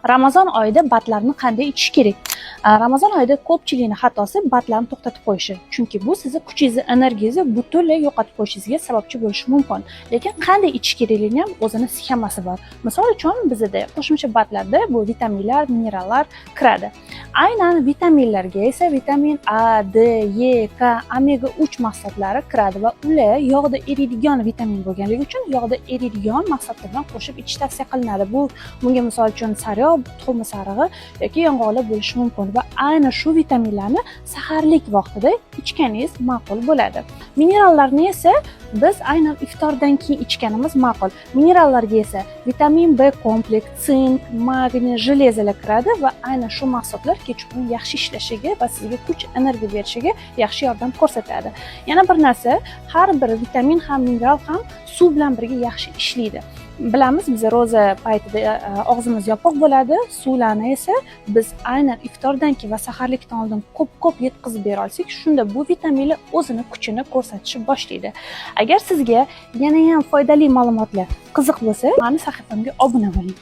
Ramazon oyida batlarni qanday ichish kerak? Ramazon oyida ko'pchilikning xatosi batlarni to'xtatib qo'yishi. Chunki bu sizni kuchingizni, energiyangizni butunlay yo'qotib qo'yishingizga sababchi bo'lishi mumkin. Lekin qanday ichish kerakligining ham o'zining sxemasi bor. Misol uchun bizda qo'shimcha batlarda bu vitaminlar, minerallar kiradi. Aynan vitaminlarga esa vitamin A, D, E, K, omega 3 mahsulotlari kiradi va ular yog'da eriydigan vitamin bo'lganligi uchun yog'da eriydigan mahsulotlar bilan qo'shib ichish tavsiya qilinadi. Bunga misol uchun sariyog', tuxum sarig'i yoki yong'oqlar bo'lishi mumkin va aynan shu vitaminlarni saharlik vaqtida ichganingiz ma'qul bo'ladi. Minerallarni esa biz aynan iftordan keyin ichganimiz ma'qul. Minerallarga esa vitamin B kompleks, sink, magniy, jelezalar kiradi va aynan shu mahsulotlar kechqurun yaxshi ishlashiga va sizga kuch, energiya berishiga yaxshi yordam ko'rsatadi. Yana bir narsa, har bir vitamin ham mineral ham suv bilan birga yaxshi ishlaydi. Bilamiz, biz ro'za paytida og'zimiz yopiq bo'ladi, suvlarni esa biz aynan iftordan keyin va saharlikdan oldin ko'p yetkazib bera olsak, shunda bu vitaminlar o'zini kuchini ko'rsatishni boshlaydi. Agar sizga yana ham foydali ma'lumotlar qiziq bo'lsa, meni sahifamga obuna bo'ling.